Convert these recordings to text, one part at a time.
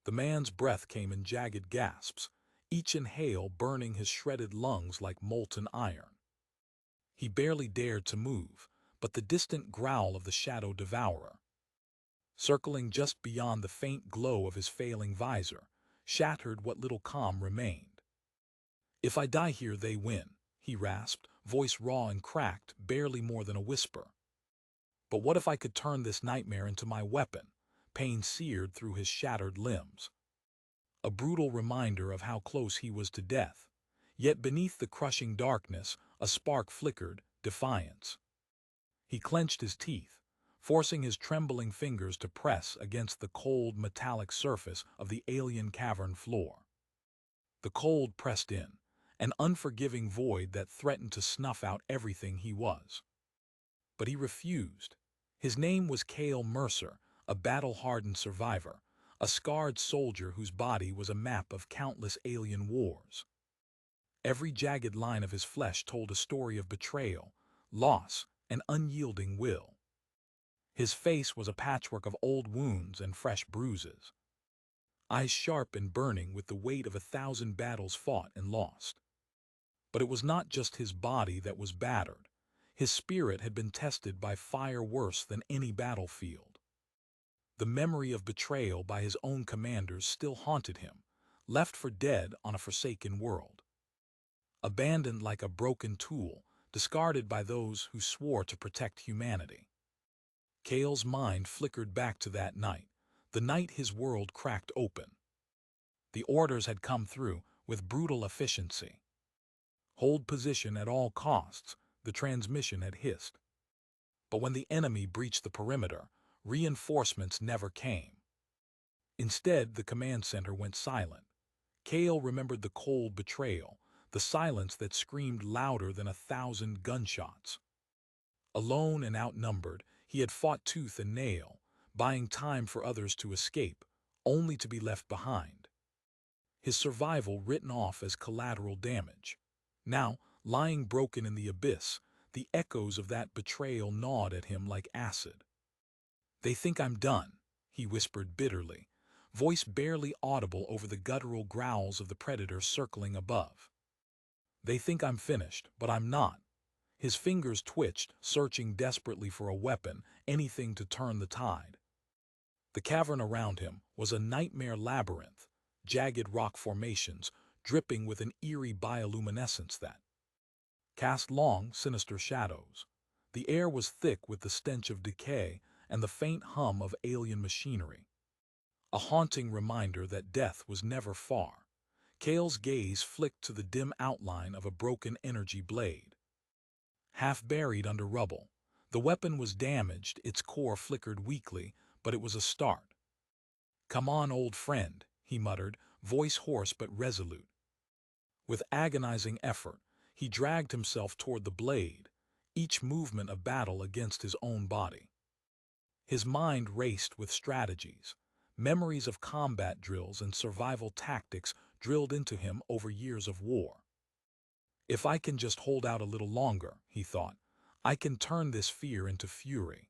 The man's breath came in jagged gasps, each inhale burning his shredded lungs like molten iron. He barely dared to move, but the distant growl of the Shadow Devourer, circling just beyond the faint glow of his failing visor, shattered what little calm remained. "If I die here, they win," he rasped, voice raw and cracked, barely more than a whisper. "But what if I could turn this nightmare into my weapon?" Pain seared through his shattered limbs. A brutal reminder of how close he was to death. Yet beneath the crushing darkness, a spark flickered, defiance. He clenched his teeth, forcing his trembling fingers to press against the cold, metallic surface of the alien cavern floor. The cold pressed in, an unforgiving void that threatened to snuff out everything he was. But he refused. His name was Cale Mercer, a battle-hardened survivor, a scarred soldier whose body was a map of countless alien wars. Every jagged line of his flesh told a story of betrayal, loss, and unyielding will. His face was a patchwork of old wounds and fresh bruises, eyes sharp and burning with the weight of 1,000 battles fought and lost. But it was not just his body that was battered. His spirit had been tested by fire worse than any battlefield. The memory of betrayal by his own commanders still haunted him, left for dead on a forsaken world. Abandoned like a broken tool, discarded by those who swore to protect humanity. Cale's mind flickered back to that night, the night his world cracked open. The orders had come through with brutal efficiency. Hold position at all costs, the transmission had hissed. But when the enemy breached the perimeter, reinforcements never came. Instead, the command center went silent. Cale remembered the cold betrayal, the silence that screamed louder than 1,000 gunshots. Alone and outnumbered, he had fought tooth and nail, buying time for others to escape, only to be left behind. His survival written off as collateral damage. Now, lying broken in the abyss, the echoes of that betrayal gnawed at him like acid. "They think I'm done," he whispered bitterly, voice barely audible over the guttural growls of the predator circling above. "They think I'm finished, but I'm not." His fingers twitched, searching desperately for a weapon, anything to turn the tide. The cavern around him was a nightmare labyrinth, jagged rock formations, dripping with an eerie bioluminescence that cast long, sinister shadows. The air was thick with the stench of decay and the faint hum of alien machinery. A haunting reminder that death was never far. Cale's gaze flicked to the dim outline of a broken energy blade. Half buried under rubble, the weapon was damaged, its core flickered weakly, but it was a start. "Come on, old friend," he muttered, voice hoarse but resolute. With agonizing effort, he dragged himself toward the blade, each movement a battle against his own body. His mind raced with strategies, memories of combat drills and survival tactics drilled into him over years of war. "If I can just hold out a little longer," he thought, "I can turn this fear into fury."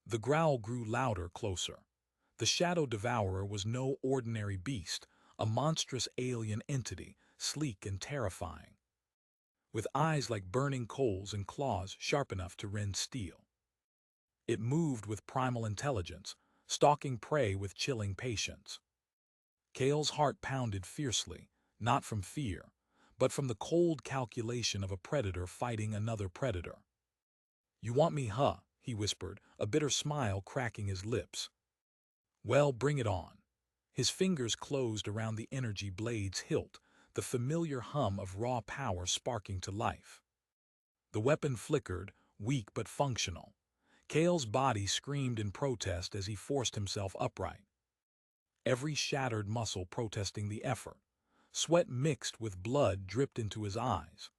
The growl grew louder, closer. The Shadow Devourer was no ordinary beast, a monstrous alien entity, sleek and terrifying, with eyes like burning coals and claws sharp enough to rend steel. It moved with primal intelligence, stalking prey with chilling patience. Cale's heart pounded fiercely, not from fear, but from the cold calculation of a predator fighting another predator. "You want me, huh?" he whispered, a bitter smile cracking his lips. "Well, bring it on." His fingers closed around the energy blade's hilt, the familiar hum of raw power sparking to life. The weapon flickered, weak but functional. Cale's body screamed in protest as he forced himself upright. Every shattered muscle protesting the effort. Sweat mixed with blood dripped into his eyes,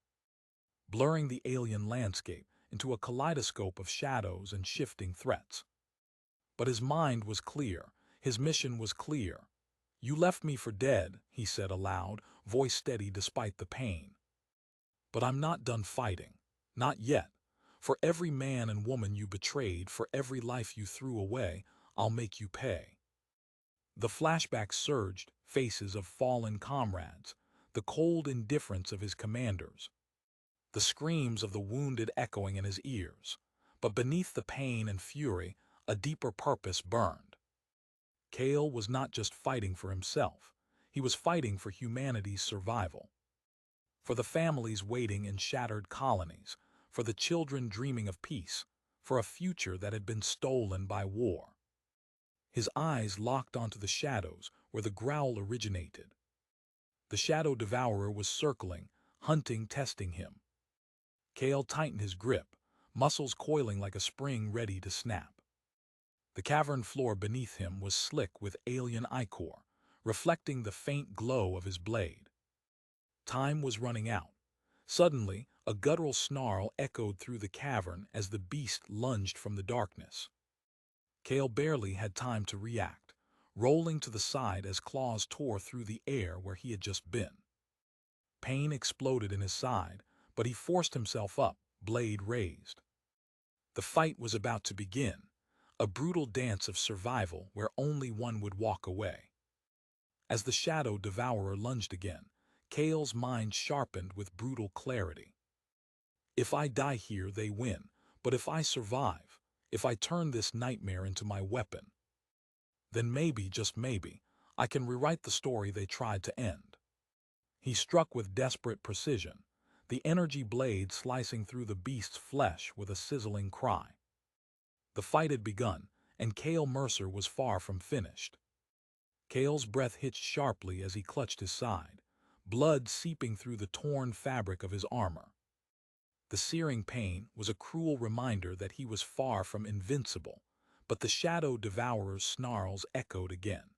blurring the alien landscape into a kaleidoscope of shadows and shifting threats. But his mind was clear, his mission was clear. "You left me for dead," he said aloud, voice steady despite the pain. "But I'm not done fighting. Not yet. For every man and woman you betrayed, for every life you threw away, I'll make you pay." The flashbacks surged, faces of fallen comrades, the cold indifference of his commanders, the screams of the wounded echoing in his ears. But beneath the pain and fury, a deeper purpose burned. Cale was not just fighting for himself, he was fighting for humanity's survival. For the families waiting in shattered colonies, for the children dreaming of peace, for a future that had been stolen by war. His eyes locked onto the shadows where the growl originated. The Shadow Devourer was circling, hunting, testing him. Cale tightened his grip, muscles coiling like a spring ready to snap. The cavern floor beneath him was slick with alien ichor, reflecting the faint glow of his blade. Time was running out. Suddenly, a guttural snarl echoed through the cavern as the beast lunged from the darkness. Cale barely had time to react, rolling to the side as claws tore through the air where he had just been. Pain exploded in his side, but he forced himself up, blade raised. The fight was about to begin, a brutal dance of survival where only one would walk away. As the Shadow Devourer lunged again, Cale's mind sharpened with brutal clarity. If I die here, they win, but if I survive, if I turn this nightmare into my weapon, then maybe, just maybe, I can rewrite the story they tried to end. He struck with desperate precision, the energy blade slicing through the beast's flesh with a sizzling cry. The fight had begun, and Cale Mercer was far from finished. Cale's breath hitched sharply as he clutched his side, blood seeping through the torn fabric of his armor. The searing pain was a cruel reminder that he was far from invincible, but the Shadow Devourer's snarls echoed again.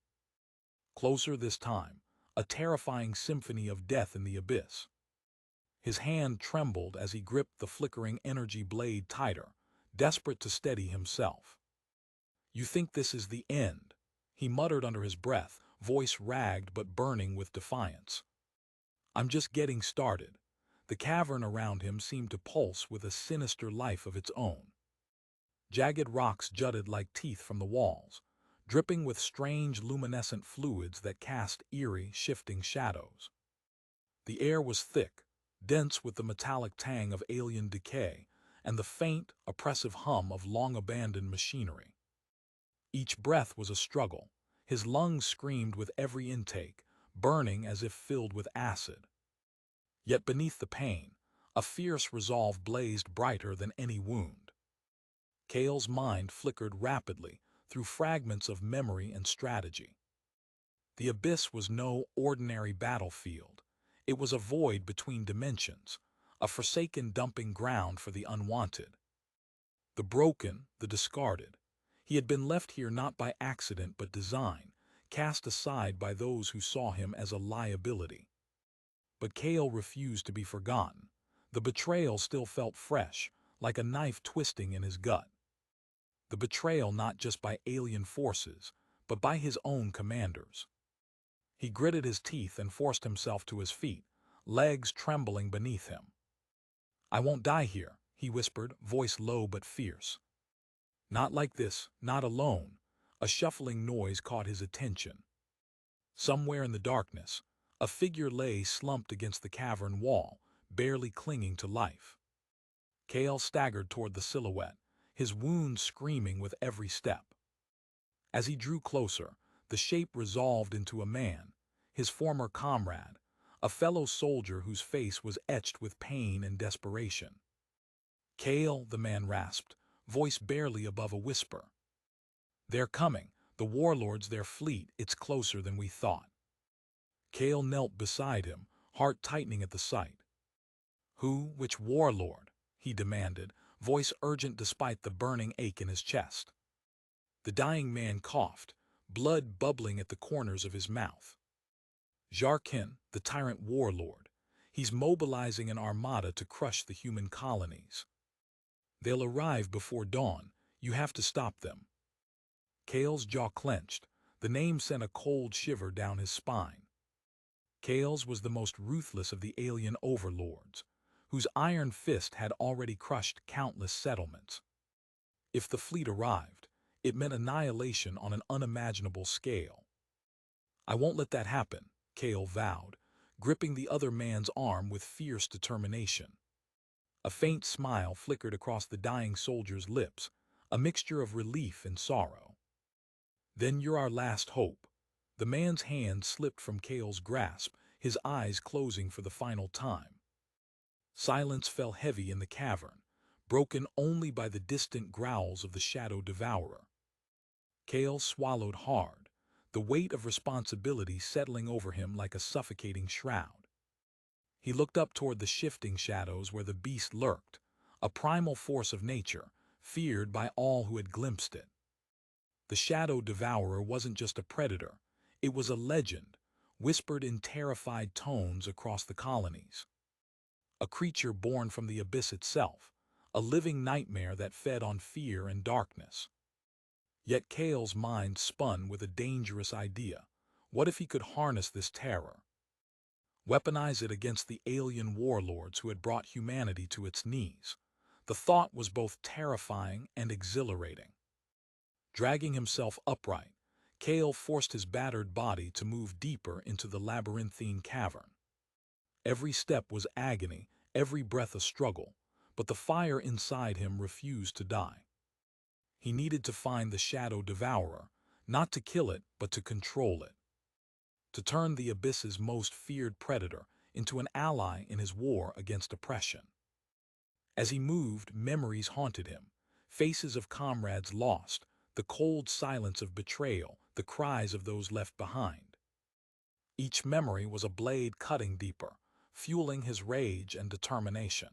Closer this time, a terrifying symphony of death in the abyss. His hand trembled as he gripped the flickering energy blade tighter, desperate to steady himself. "You think this is the end?" he muttered under his breath, voice ragged but burning with defiance. "I'm just getting started." The cavern around him seemed to pulse with a sinister life of its own. Jagged rocks jutted like teeth from the walls, dripping with strange luminescent fluids that cast eerie, shifting shadows. The air was thick, dense with the metallic tang of alien decay and the faint, oppressive hum of long-abandoned machinery. Each breath was a struggle. His lungs screamed with every intake, burning as if filled with acid. Yet beneath the pain, a fierce resolve blazed brighter than any wound. Cale's mind flickered rapidly through fragments of memory and strategy. The abyss was no ordinary battlefield. It was a void between dimensions, a forsaken dumping ground for the unwanted. The broken, the discarded. He had been left here not by accident but design, cast aside by those who saw him as a liability. But Cale refused to be forgotten. The betrayal still felt fresh, like a knife twisting in his gut. The betrayal not just by alien forces, but by his own commanders. He gritted his teeth and forced himself to his feet, legs trembling beneath him. "I won't die here," he whispered, voice low but fierce. "Not like this, not alone." A shuffling noise caught his attention. Somewhere in the darkness, a figure lay slumped against the cavern wall, barely clinging to life. Cale staggered toward the silhouette, his wounds screaming with every step. As he drew closer, the shape resolved into a man, his former comrade, a fellow soldier whose face was etched with pain and desperation. "Cale," the man rasped, voice barely above a whisper. "They're coming, the Warlords, their fleet, it's closer than we thought." Cale knelt beside him, heart tightening at the sight. "Who, which Warlord?" he demanded, voice urgent despite the burning ache in his chest. The dying man coughed, blood bubbling at the corners of his mouth. "Jarkin, the tyrant Warlord. He's mobilizing an armada to crush the human colonies. They'll arrive before dawn. You have to stop them." Cale's jaw clenched. The name sent a cold shiver down his spine. Cale's was the most ruthless of the alien overlords, whose iron fist had already crushed countless settlements. If the fleet arrived, it meant annihilation on an unimaginable scale. I won't let that happen, Kale vowed, gripping the other man's arm with fierce determination. A faint smile flickered across the dying soldier's lips, a mixture of relief and sorrow. Then you're our last hope. The man's hand slipped from Kale's grasp, his eyes closing for the final time. Silence fell heavy in the cavern, broken only by the distant growls of the Shadow Devourer. Kale swallowed hard, the weight of responsibility settling over him like a suffocating shroud. He looked up toward the shifting shadows where the beast lurked, a primal force of nature, feared by all who had glimpsed it. The Shadow Devourer wasn't just a predator, it was a legend, whispered in terrified tones across the colonies. A creature born from the abyss itself, a living nightmare that fed on fear and darkness. Yet Kale's mind spun with a dangerous idea. What if he could harness this terror? Weaponize it against the alien warlords who had brought humanity to its knees. The thought was both terrifying and exhilarating. Dragging himself upright, Kale forced his battered body to move deeper into the labyrinthine cavern. Every step was agony, every breath a struggle, but the fire inside him refused to die. He needed to find the Shadow Devourer, not to kill it, but to control it. To turn the abyss's most feared predator into an ally in his war against oppression. As he moved, memories haunted him, faces of comrades lost, the cold silence of betrayal, the cries of those left behind. Each memory was a blade cutting deeper, fueling his rage and determination.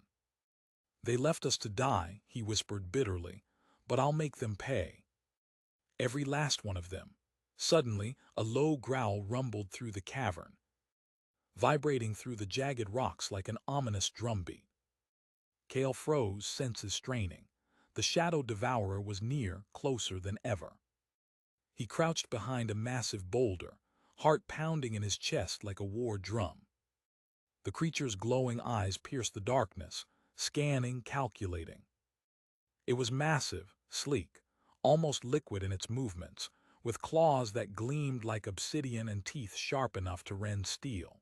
They left us to die, he whispered bitterly, but I'll make them pay. Every last one of them. Suddenly, a low growl rumbled through the cavern, vibrating through the jagged rocks like an ominous drumbeat. Kale froze, senses straining. The Shadow Devourer was near, closer than ever. He crouched behind a massive boulder, heart pounding in his chest like a war drum. The creature's glowing eyes pierced the darkness, scanning, calculating. It was massive, sleek, almost liquid in its movements, with claws that gleamed like obsidian and teeth sharp enough to rend steel.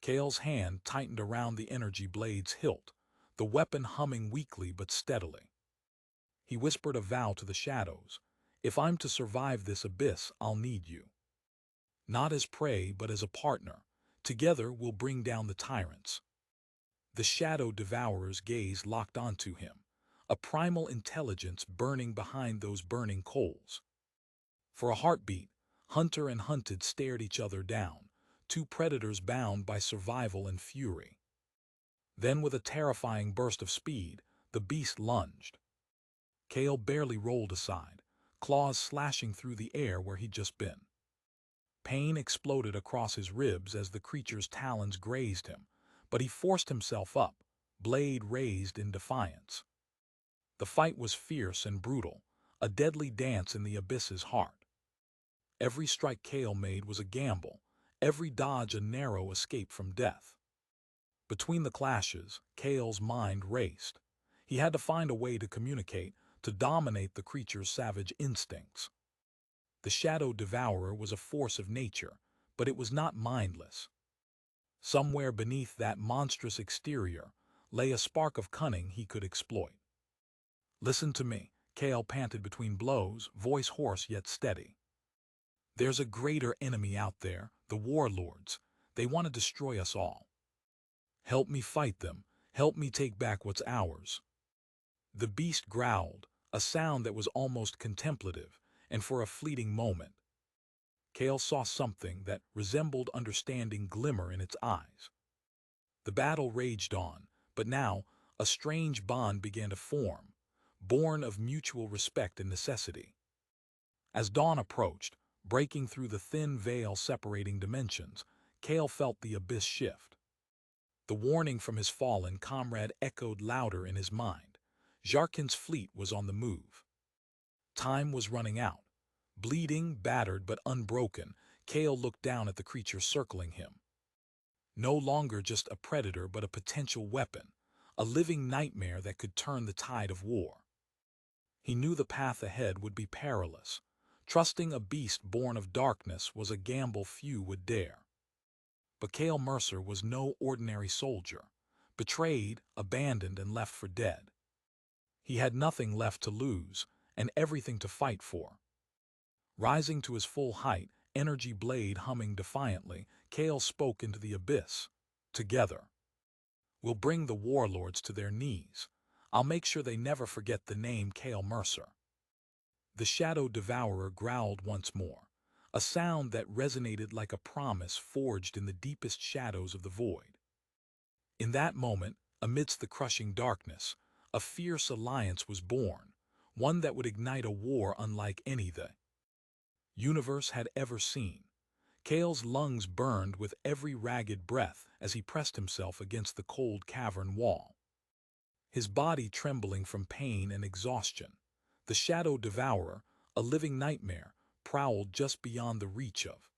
Kale's hand tightened around the energy blade's hilt, the weapon humming weakly but steadily. He whispered a vow to the shadows. If I'm to survive this abyss, I'll need you. Not as prey, but as a partner. Together we'll bring down the tyrants. The Shadow Devourer's gaze locked onto him, a primal intelligence burning behind those burning coals. For a heartbeat, hunter and hunted stared each other down, two predators bound by survival and fury. Then, with a terrifying burst of speed, the beast lunged. Kale barely rolled aside, claws slashing through the air where he'd just been. Pain exploded across his ribs as the creature's talons grazed him, but he forced himself up, blade raised in defiance. The fight was fierce and brutal, a deadly dance in the abyss's heart. Every strike Kale made was a gamble, every dodge a narrow escape from death. Between the clashes, Kale's mind raced. He had to find a way to communicate, to dominate the creature's savage instincts. The Shadow Devourer was a force of nature, but it was not mindless. Somewhere beneath that monstrous exterior lay a spark of cunning he could exploit. Listen to me, Kale panted between blows, voice hoarse yet steady. There's a greater enemy out there, the Warlords. They want to destroy us all. Help me fight them. Help me take back what's ours. The beast growled, a sound that was almost contemplative, and for a fleeting moment, Kale saw something that resembled understanding glimmer in its eyes. The battle raged on, but now a strange bond began to form, born of mutual respect and necessity. As dawn approached, breaking through the thin veil separating dimensions, Kale felt the abyss shift. The warning from his fallen comrade echoed louder in his mind. Jarkin's fleet was on the move. Time was running out. Bleeding, battered but unbroken, Kale looked down at the creature circling him. No longer just a predator but a potential weapon, a living nightmare that could turn the tide of war. He knew the path ahead would be perilous. Trusting a beast born of darkness was a gamble few would dare. But Cale Mercer was no ordinary soldier, betrayed, abandoned, and left for dead. He had nothing left to lose, and everything to fight for. Rising to his full height, energy blade humming defiantly, Cale spoke into the abyss. Together, we'll bring the Warlords to their knees. I'll make sure they never forget the name Cale Mercer. The Shadow Devourer growled once more, a sound that resonated like a promise forged in the deepest shadows of the void. In that moment, amidst the crushing darkness, a fierce alliance was born, one that would ignite a war unlike any the universe had ever seen. Cale's lungs burned with every ragged breath as he pressed himself against the cold cavern wall, his body trembling from pain and exhaustion. The Shadow Devourer, a living nightmare, prowled just beyond the reach of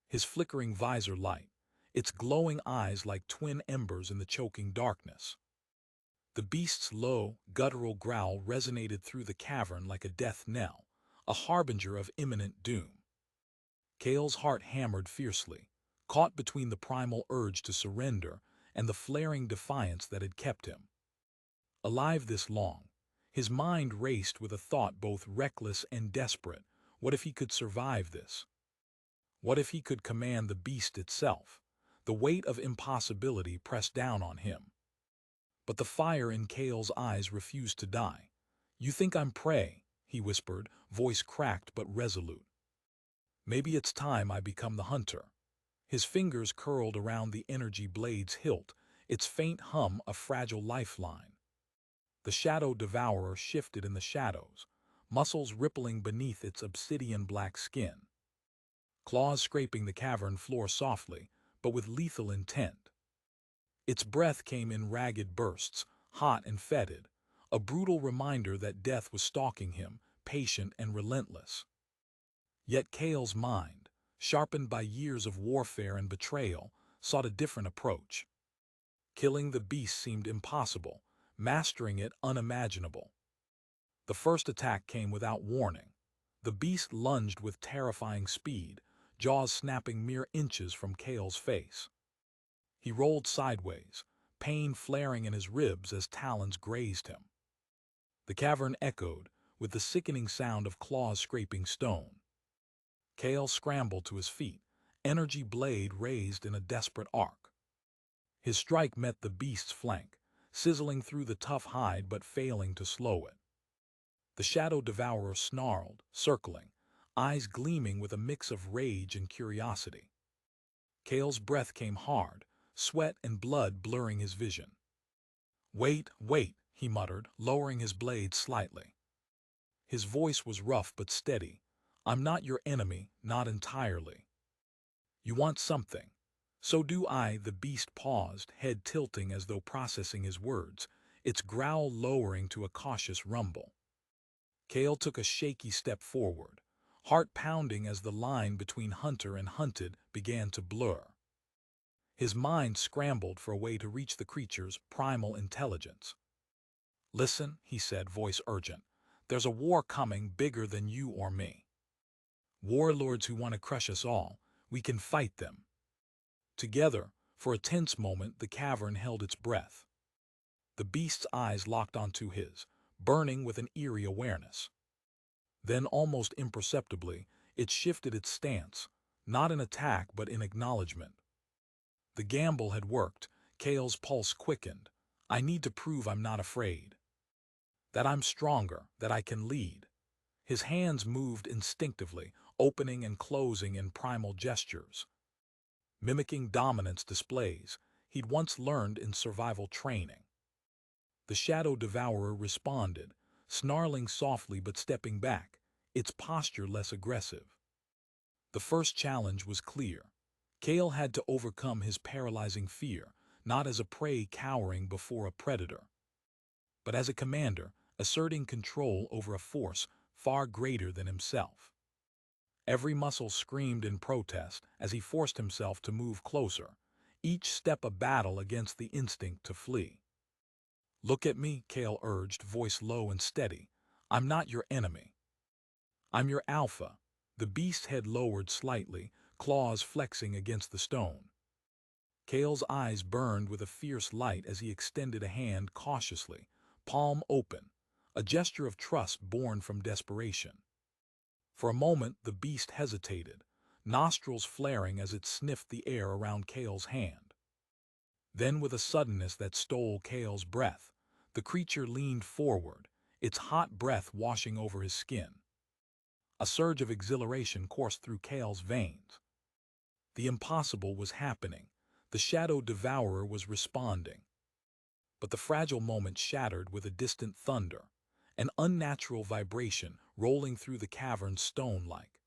his flickering visor light, its glowing eyes like twin embers in the choking darkness. The beast's low, guttural growl resonated through the cavern like a death knell, a harbinger of imminent doom. Cale's heart hammered fiercely, caught between the primal urge to surrender and the flaring defiance that had kept him alive this long. His mind raced with a thought both reckless and desperate. What if he could survive this? What if he could command the beast itself? The weight of impossibility pressed down on him. But the fire in Cale's eyes refused to die. "You think I'm prey," he whispered, voice cracked but resolute. "Maybe it's time I become the hunter." His fingers curled around the energy blade's hilt, its faint hum a fragile lifeline. The Shadow Devourer shifted in the shadows, muscles rippling beneath its obsidian-black skin, claws scraping the cavern floor softly, but with lethal intent. Its breath came in ragged bursts, hot and fetid, a brutal reminder that death was stalking him, patient and relentless. Yet Cale's mind, sharpened by years of warfare and betrayal, sought a different approach. Killing the beast seemed impossible, mastering it unimaginable. The first attack came without warning. The beast lunged with terrifying speed, jaws snapping mere inches from Cale's face. He rolled sideways, pain flaring in his ribs as talons grazed him. The cavern echoed, with the sickening sound of claws scraping stone. Cale scrambled to his feet, energy blade raised in a desperate arc. His strike met the beast's flank, sizzling through the tough hide but failing to slow it. The Shadow Devourer snarled, circling, eyes gleaming with a mix of rage and curiosity. Cale's breath came hard, sweat and blood blurring his vision. "Wait, wait," he muttered, lowering his blade slightly. His voice was rough but steady. "I'm not your enemy, not entirely. You want something. So do I." The beast paused, head tilting as though processing his words, its growl lowering to a cautious rumble. Cale took a shaky step forward, heart pounding as the line between hunter and hunted began to blur. His mind scrambled for a way to reach the creature's primal intelligence. "Listen," he said, voice urgent. "There's a war coming bigger than you or me. Warlords who want to crush us all. We can fight them." Together, for a tense moment, the cavern held its breath. The beast's eyes locked onto his, burning with an eerie awareness. Then, almost imperceptibly, it shifted its stance, not in attack but in acknowledgement. The gamble had worked. Cale's pulse quickened. "I need to prove I'm not afraid. That I'm stronger, that I can lead." His hands moved instinctively, opening and closing in primal gestures, mimicking dominance displays he'd once learned in survival training. The Shadow Devourer responded, snarling softly but stepping back, its posture less aggressive. The first challenge was clear. Cale had to overcome his paralyzing fear, not as a prey cowering before a predator, but as a commander asserting control over a force far greater than himself. Every muscle screamed in protest as he forced himself to move closer, each step a battle against the instinct to flee. "Look at me," Cale urged, voice low and steady. "I'm not your enemy. I'm your alpha. The beast's head lowered slightly, claws flexing against the stone. Kale's eyes burned with a fierce light as he extended a hand cautiously, palm open, a gesture of trust born from desperation. For a moment, the beast hesitated, nostrils flaring as it sniffed the air around Kale's hand. Then, with a suddenness that stole Kale's breath, the creature leaned forward, its hot breath washing over his skin. A surge of exhilaration coursed through Kale's veins. The impossible was happening. The Shadow Devourer was responding. But the fragile moment shattered with a distant thunder, an unnatural vibration rolling through the cavern stone-like.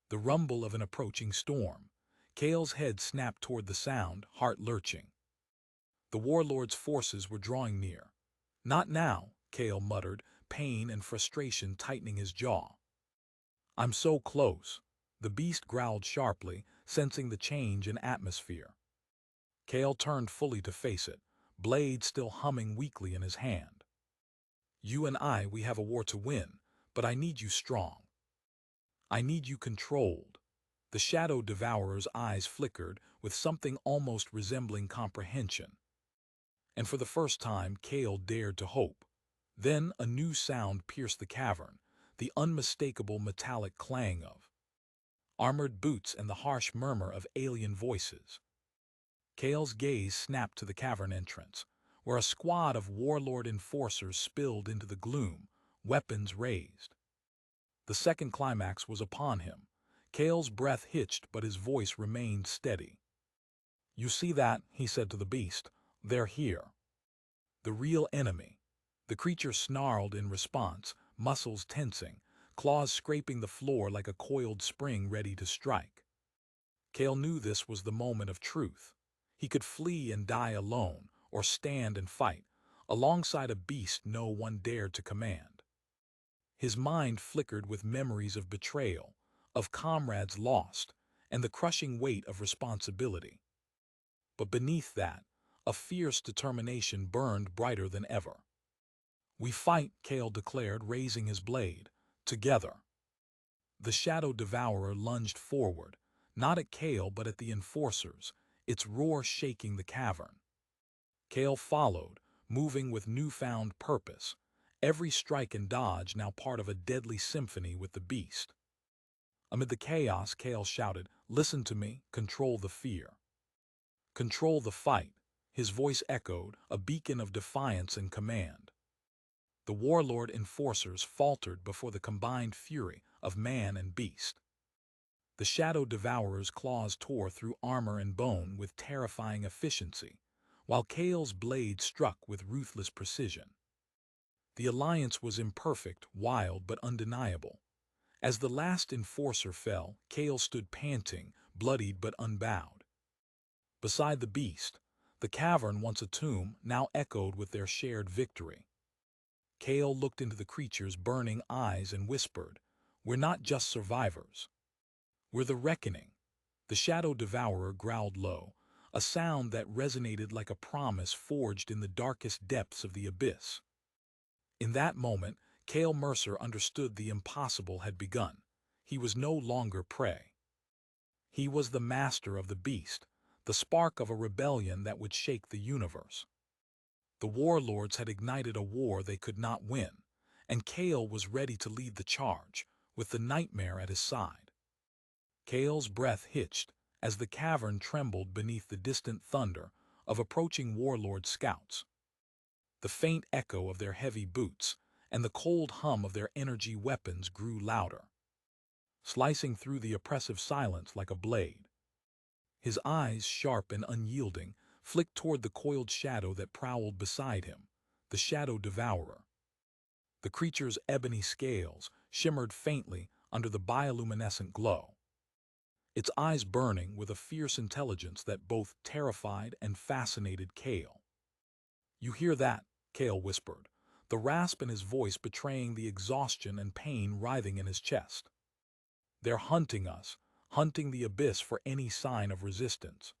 The rumble of an approaching storm. Kale's head snapped toward the sound, heart lurching. The Warlords' forces were drawing near. Not now, Kale muttered, pain and frustration tightening his jaw. I'm so close. The beast growled sharply, sensing the change in atmosphere. Kale turned fully to face it, blade still humming weakly in his hand. You and we have a war to win, but I need you strong. I need you controlled. The Shadow Devourer's eyes flickered with something almost resembling comprehension. And for the first time, Kale dared to hope. Then a new sound pierced the cavern, the unmistakable metallic clang of armored boots and the harsh murmur of alien voices. Kale's gaze snapped to the cavern entrance, where a squad of warlord enforcers spilled into the gloom, weapons raised. The second climax was upon him. Kale's breath hitched, but his voice remained steady. You see that, he said to the beast. They're here. The real enemy. The creature snarled in response, muscles tensing, claws scraping the floor like a coiled spring ready to strike. Kale knew this was the moment of truth. He could flee and die alone, or stand and fight, alongside a beast no one dared to command. His mind flickered with memories of betrayal, of comrades lost, and the crushing weight of responsibility. But beneath that, a fierce determination burned brighter than ever. We fight, Kale declared, raising his blade. Together. The Shadow Devourer lunged forward, not at Kale but at the enforcers, its roar shaking the cavern. Kale followed, moving with newfound purpose, every strike and dodge now part of a deadly symphony with the beast. Amid the chaos, Kale shouted, "Listen to me, control the fear. Control the fight." His voice echoed, a beacon of defiance and command. The warlord enforcers faltered before the combined fury of man and beast. The Shadow Devourer's claws tore through armor and bone with terrifying efficiency, while Kale's blade struck with ruthless precision. The alliance was imperfect, wild, but undeniable. As the last enforcer fell, Kale stood panting, bloodied but unbowed. Beside the beast, the cavern, once a tomb, now echoed with their shared victory. Kale looked into the creature's burning eyes and whispered, "We're not just survivors. We're the reckoning." The Shadow Devourer growled low, a sound that resonated like a promise forged in the darkest depths of the abyss. In that moment, Kale Mercer understood the impossible had begun. He was no longer prey. He was the master of the beast, the spark of a rebellion that would shake the universe. The Warlords had ignited a war they could not win, and Kale was ready to lead the charge, with the nightmare at his side. Kale's breath hitched as the cavern trembled beneath the distant thunder of approaching Warlord scouts. The faint echo of their heavy boots and the cold hum of their energy weapons grew louder, slicing through the oppressive silence like a blade. His eyes, sharp and unyielding, flicked toward the coiled shadow that prowled beside him, the Shadow Devourer. The creature's ebony scales shimmered faintly under the bioluminescent glow, its eyes burning with a fierce intelligence that both terrified and fascinated Kale. "You hear that?" Kale whispered, the rasp in his voice betraying the exhaustion and pain writhing in his chest. "They're hunting us, hunting the abyss for any sign of resistance."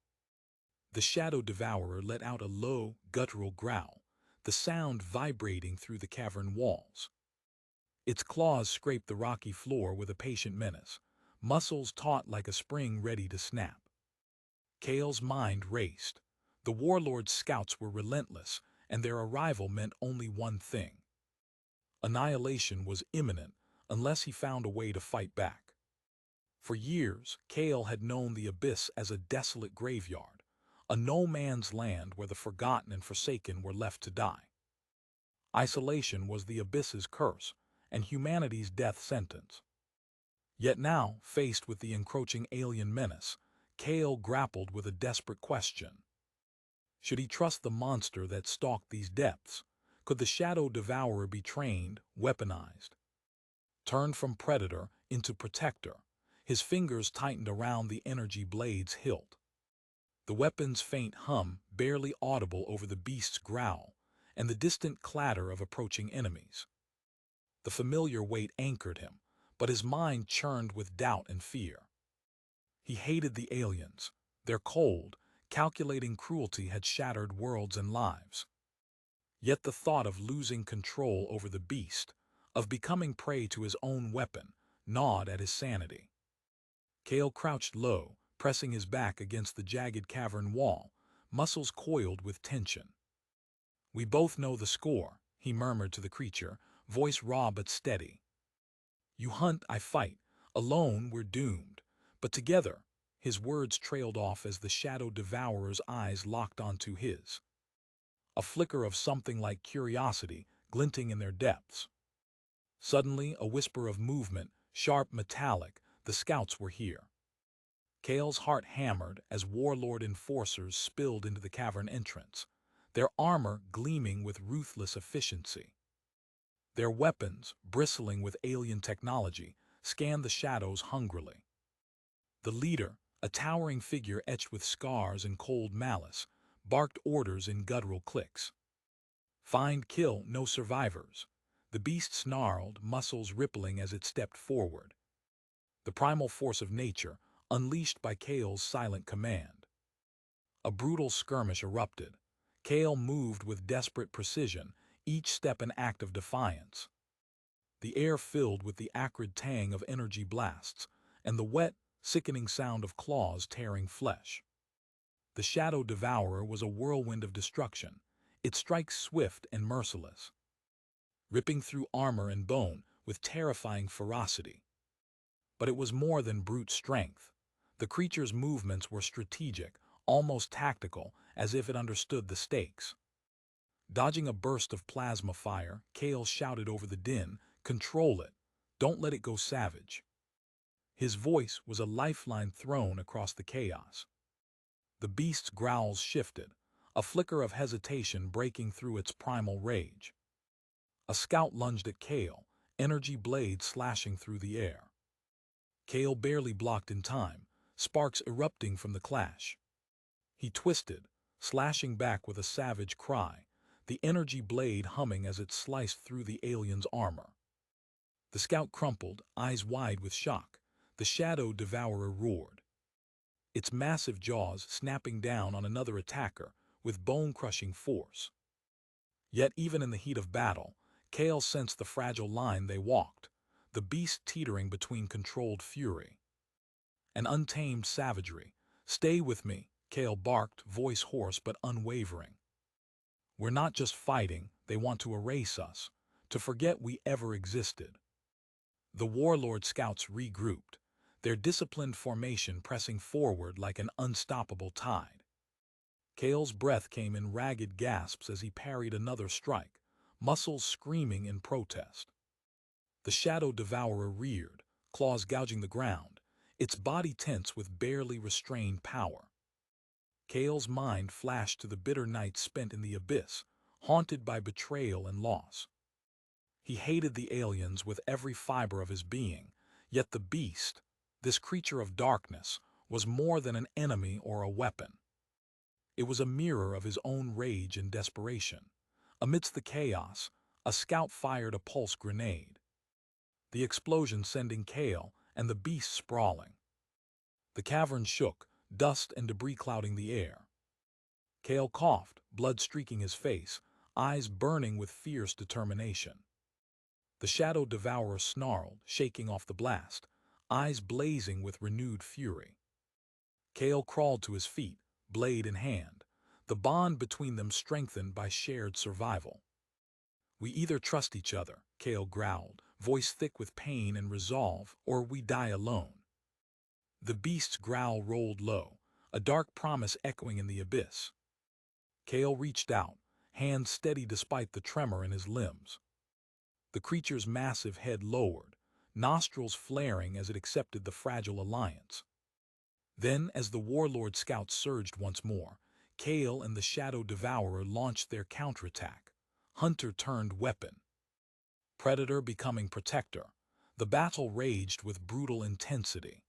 The Shadow Devourer let out a low, guttural growl, the sound vibrating through the cavern walls. Its claws scraped the rocky floor with a patient menace, muscles taut like a spring ready to snap. Kale's mind raced. The Warlords' scouts were relentless, and their arrival meant only one thing. Annihilation was imminent unless he found a way to fight back. For years, Kale had known the Abyss as a desolate graveyard, a no-man's land where the forgotten and forsaken were left to die. Isolation was the Abyss's curse, and humanity's death sentence. Yet now, faced with the encroaching alien menace, Kale grappled with a desperate question. Should he trust the monster that stalked these depths? Could the Shadow Devourer be trained, weaponized? Turned from predator into protector, his fingers tightened around the energy blade's hilt. The weapon's faint hum barely audible over the beast's growl, and the distant clatter of approaching enemies. The familiar weight anchored him, but his mind churned with doubt and fear. He hated the aliens. Their cold, calculating cruelty had shattered worlds and lives. Yet the thought of losing control over the beast, of becoming prey to his own weapon, gnawed at his sanity. Kale crouched low, pressing his back against the jagged cavern wall, muscles coiled with tension. "We both know the score," he murmured to the creature, voice raw but steady. "You hunt, I fight. Alone, we're doomed. But together," his words trailed off as the Shadow Devourer's eyes locked onto his. A flicker of something like curiosity glinting in their depths. Suddenly, a whisper of movement, sharp, metallic. The scouts were here. Kale's heart hammered as Warlord enforcers spilled into the cavern entrance, their armor gleaming with ruthless efficiency. Their weapons, bristling with alien technology, scanned the shadows hungrily. The leader, a towering figure etched with scars and cold malice, barked orders in guttural clicks. "Find, kill, no survivors." The beast snarled, muscles rippling as it stepped forward. The primal force of nature, unleashed by Kale's silent command. A brutal skirmish erupted. Kale moved with desperate precision, each step an act of defiance. The air filled with the acrid tang of energy blasts, and the wet, sickening sound of claws tearing flesh. The Shadow Devourer was a whirlwind of destruction, its strikes swift and merciless, ripping through armor and bone with terrifying ferocity. But it was more than brute strength. The creature's movements were strategic, almost tactical, as if it understood the stakes. Dodging a burst of plasma fire, Kale shouted over the din, "Control it. Don't let it go savage." His voice was a lifeline thrown across the chaos. The beast's growls shifted, a flicker of hesitation breaking through its primal rage. A scout lunged at Kale, energy blade slashing through the air. Kale barely blocked in time, sparks erupting from the clash. He twisted, slashing back with a savage cry, the energy blade humming as it sliced through the alien's armor. The scout crumpled, eyes wide with shock. The Shadow Devourer roared, its massive jaws snapping down on another attacker with bone-crushing force. Yet even in the heat of battle, Kale sensed the fragile line they walked, the beast teetering between controlled fury and untamed savagery. "Stay with me," Kale barked, voice hoarse but unwavering. "We're not just fighting, they want to erase us, to forget we ever existed." The Warlord scouts regrouped, their disciplined formation pressing forward like an unstoppable tide. Kale's breath came in ragged gasps as he parried another strike, muscles screaming in protest. The Shadow Devourer reared, claws gouging the ground, its body tense with barely restrained power. Kale's mind flashed to the bitter nights spent in the Abyss, haunted by betrayal and loss. He hated the aliens with every fiber of his being, yet the beast, this creature of darkness, was more than an enemy or a weapon. It was a mirror of his own rage and desperation. Amidst the chaos, a scout fired a pulse grenade, the explosion sending Kale and the beast sprawling. The cavern shook, dust and debris clouding the air. Kale coughed, blood streaking his face, eyes burning with fierce determination. The Shadow Devourer snarled, shaking off the blast, eyes blazing with renewed fury. Kale crawled to his feet, blade in hand, the bond between them strengthened by shared survival. "We either trust each other," Kale growled, voice thick with pain and resolve, "or we die alone." The beast's growl rolled low, a dark promise echoing in the abyss. Kale reached out, hands steady despite the tremor in his limbs. The creature's massive head lowered, nostrils flaring as it accepted the fragile alliance. Then, as the Warlord scouts surged once more, Kale and the Shadow Devourer launched their counterattack. Hunter turned weapon. Predator becoming protector. The battle raged with brutal intensity.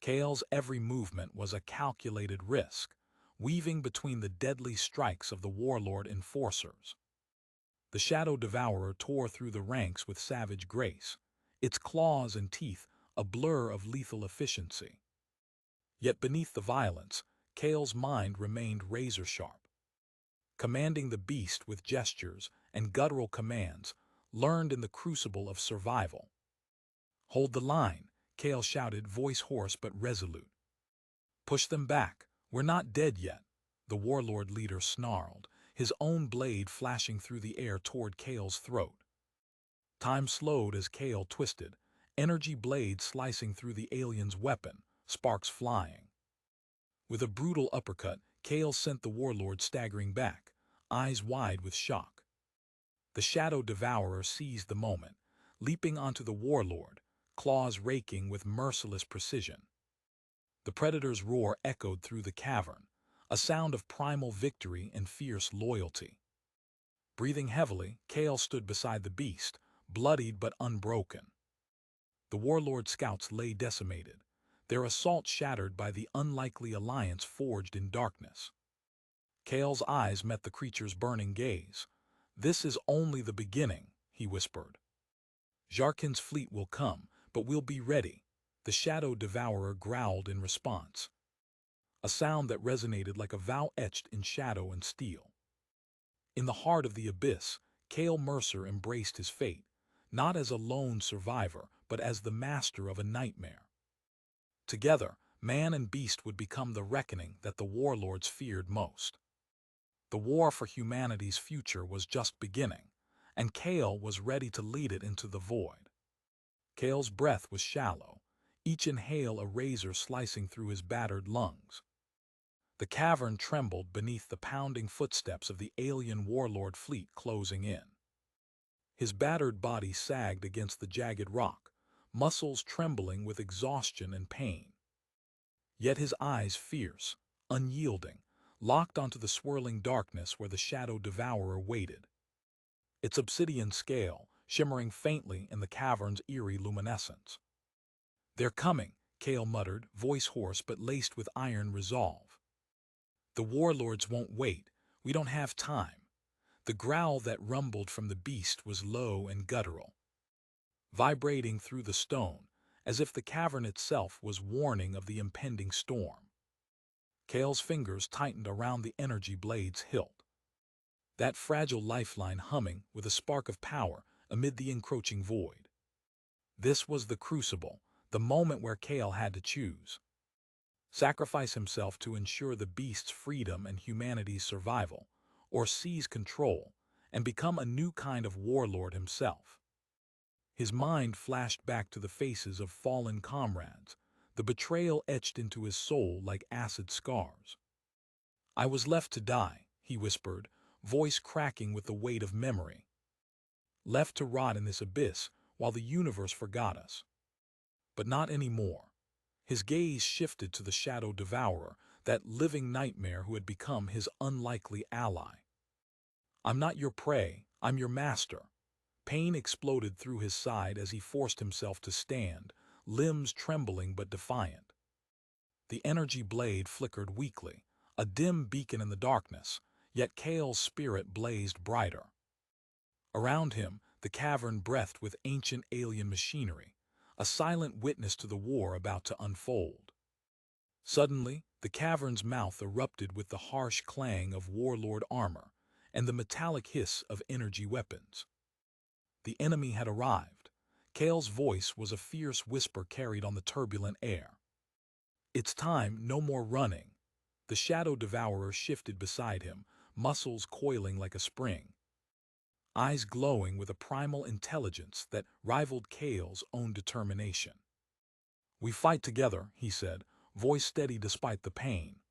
Kale's every movement was a calculated risk, weaving between the deadly strikes of the Warlord enforcers. The Shadow Devourer tore through the ranks with savage grace, its claws and teeth a blur of lethal efficiency. Yet beneath the violence, Kale's mind remained razor-sharp. Commanding the beast with gestures and guttural commands, learned in the crucible of survival. "Hold the line," Kale shouted, voice hoarse but resolute. "Push them back, we're not dead yet," the Warlord leader snarled, his own blade flashing through the air toward Kale's throat. Time slowed as Kale twisted, energy blade slicing through the alien's weapon, sparks flying. With a brutal uppercut, Kale sent the Warlord staggering back, eyes wide with shock. The Shadow Devourer seized the moment, leaping onto the Warlord, claws raking with merciless precision. The Predator's roar echoed through the cavern, a sound of primal victory and fierce loyalty. Breathing heavily, Kale stood beside the beast, bloodied but unbroken. The Warlord scouts lay decimated, their assault shattered by the unlikely alliance forged in darkness. Kale's eyes met the creature's burning gaze. "This is only the beginning," he whispered. "Jarkin's fleet will come, but we'll be ready," the Shadow Devourer growled in response. A sound that resonated like a vow etched in shadow and steel. In the heart of the abyss, Kale Mercer embraced his fate, not as a lone survivor, but as the master of a nightmare. Together, man and beast would become the reckoning that the Warlords feared most. The war for humanity's future was just beginning, and Kale was ready to lead it into the void. Kale's breath was shallow, each inhale a razor slicing through his battered lungs. The cavern trembled beneath the pounding footsteps of the alien Warlord fleet closing in. His battered body sagged against the jagged rock, muscles trembling with exhaustion and pain. Yet his eyes fierce, unyielding, locked onto the swirling darkness where the Shadow Devourer waited. Its obsidian scale, shimmering faintly in the cavern's eerie luminescence. "They're coming," Kale muttered, voice hoarse but laced with iron resolve. "The Warlords won't wait. We don't have time." The growl that rumbled from the beast was low and guttural, vibrating through the stone, as if the cavern itself was warning of the impending storm. Kale's fingers tightened around the energy blade's hilt, that fragile lifeline humming with a spark of power amid the encroaching void. This was the crucible, the moment where Kale had to choose. Sacrifice himself to ensure the beast's freedom and humanity's survival, or seize control and become a new kind of warlord himself. His mind flashed back to the faces of fallen comrades, the betrayal etched into his soul like acid scars. "I was left to die," he whispered, voice cracking with the weight of memory. "Left to rot in this abyss while the universe forgot us. But not anymore." His gaze shifted to the Shadow Devourer, that living nightmare who had become his unlikely ally. "I'm not your prey, I'm your master." Pain exploded through his side as he forced himself to stand, limbs trembling but defiant. The energy blade flickered weakly, a dim beacon in the darkness, yet Kale's spirit blazed brighter. Around him, the cavern breathed with ancient alien machinery, a silent witness to the war about to unfold. Suddenly, the cavern's mouth erupted with the harsh clang of Warlord armor and the metallic hiss of energy weapons. The enemy had arrived. Kale's voice was a fierce whisper carried on the turbulent air. It's time, no more running. The Shadow Devourer shifted beside him, muscles coiling like a spring, eyes glowing with a primal intelligence that rivaled Kale's own determination. "We fight together," he said, voice steady despite the pain.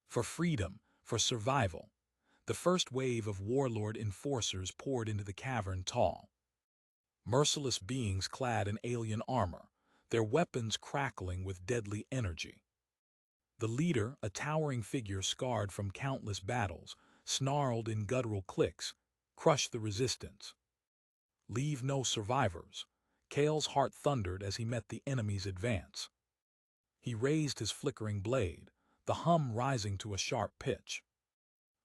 "For freedom, for survival." The first wave of warlord enforcers poured into the cavern tall. Merciless beings clad in alien armor, their weapons crackling with deadly energy. The leader, a towering figure scarred from countless battles, snarled in guttural clicks, "Crush the resistance. Leave no survivors." Kale's heart thundered as he met the enemy's advance. He raised his flickering blade, the hum rising to a sharp pitch.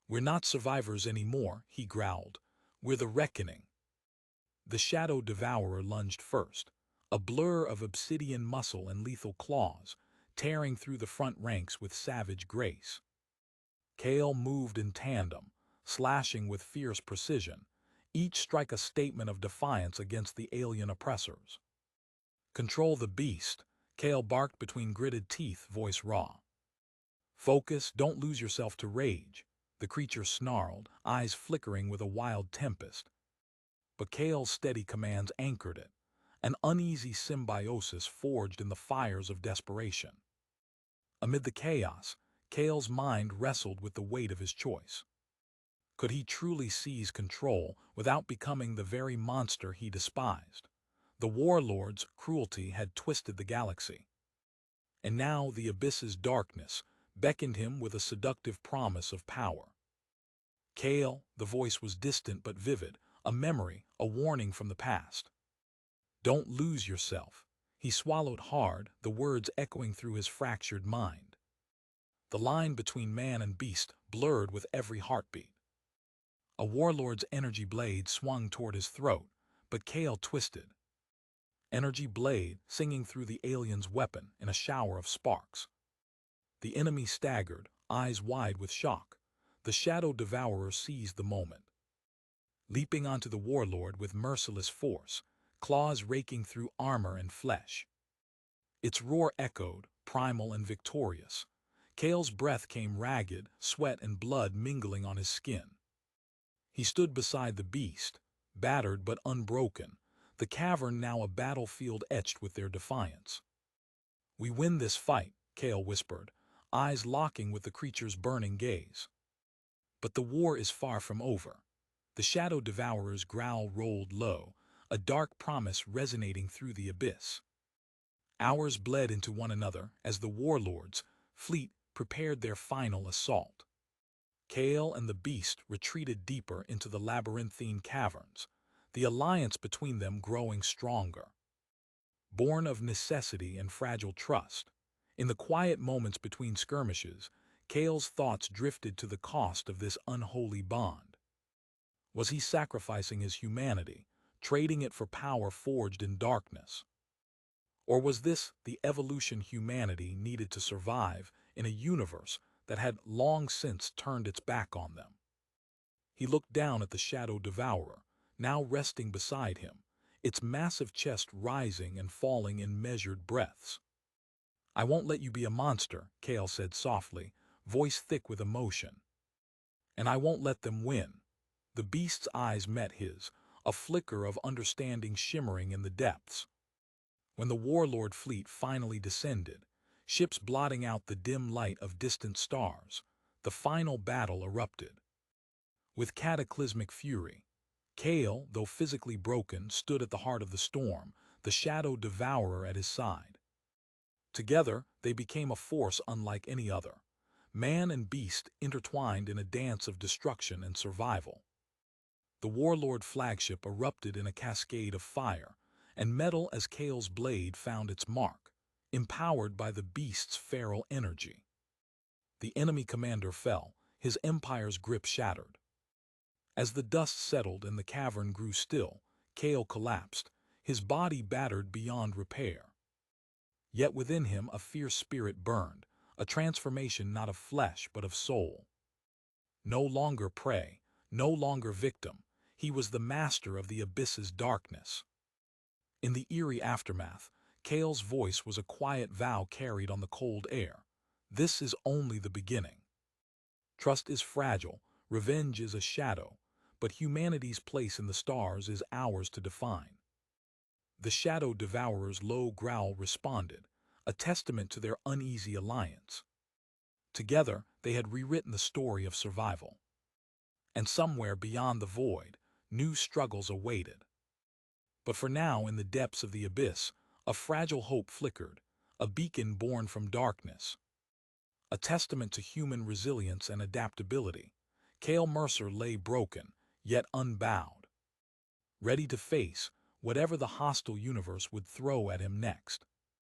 "We're not survivors anymore," he growled. "We're the reckoning." The Shadow Devourer lunged first, a blur of obsidian muscle and lethal claws, tearing through the front ranks with savage grace. Kale moved in tandem, slashing with fierce precision, each strike a statement of defiance against the alien oppressors. "Control the beast," Kale barked between gritted teeth, voice raw. "Focus, don't lose yourself to rage," the creature snarled, eyes flickering with a wild tempest. But Kale's steady commands anchored it, an uneasy symbiosis forged in the fires of desperation. Amid the chaos, Kale's mind wrestled with the weight of his choice. Could he truly seize control without becoming the very monster he despised? The Warlords' cruelty had twisted the galaxy. And now the abyss's darkness beckoned him with a seductive promise of power. "Kale," the voice was distant but vivid, a memory, a warning from the past. "Don't lose yourself." He swallowed hard, the words echoing through his fractured mind. The line between man and beast blurred with every heartbeat. A warlord's energy blade swung toward his throat, but Kale twisted. Energy blade singing through the alien's weapon in a shower of sparks. The enemy staggered, eyes wide with shock. The Shadow Devourer seized the moment. Leaping onto the warlord with merciless force, claws raking through armor and flesh. Its roar echoed, primal and victorious. Kale's breath came ragged, sweat and blood mingling on his skin. He stood beside the beast, battered but unbroken, the cavern now a battlefield etched with their defiance. "We win this fight," Kale whispered, eyes locking with the creature's burning gaze. "But the war is far from over." The Shadow Devourer's growl rolled low, a dark promise resonating through the abyss. Hours bled into one another as the Warlords' fleet prepared their final assault. Kale and the beast retreated deeper into the labyrinthine caverns, the alliance between them growing stronger. Born of necessity and fragile trust, in the quiet moments between skirmishes, Kale's thoughts drifted to the cost of this unholy bond. Was he sacrificing his humanity, trading it for power forged in darkness? Or was this the evolution humanity needed to survive in a universe that had long since turned its back on them? He looked down at the Shadow Devourer, now resting beside him, its massive chest rising and falling in measured breaths. "I won't let you be a monster," Kale said softly, voice thick with emotion. "And I won't let them win." The beast's eyes met his, a flicker of understanding shimmering in the depths. When the Warlord fleet finally descended, ships blotting out the dim light of distant stars, the final battle erupted. With cataclysmic fury, Kale, though physically broken, stood at the heart of the storm, the Shadow Devourer at his side. Together, they became a force unlike any other, man and beast intertwined in a dance of destruction and survival. The Warlord flagship erupted in a cascade of fire and metal as Kale's blade found its mark, empowered by the beast's feral energy. The enemy commander fell, his empire's grip shattered. As the dust settled and the cavern grew still, Kale collapsed, his body battered beyond repair. Yet within him a fierce spirit burned, a transformation not of flesh but of soul. No longer prey, no longer victim, He was the master of the abyss's darkness. In the eerie aftermath, Kale's voice was a quiet vow carried on the cold air. This is only the beginning. Trust is fragile, revenge is a shadow, but humanity's place in the stars is ours to define. The Shadow Devourer's low growl responded, a testament to their uneasy alliance. Together, they had rewritten the story of survival. And somewhere beyond the void, new struggles awaited. But for now, in the depths of the abyss, a fragile hope flickered, a beacon born from darkness. A testament to human resilience and adaptability, Kale Mercer lay broken, yet unbowed, ready to face whatever the hostile universe would throw at him next.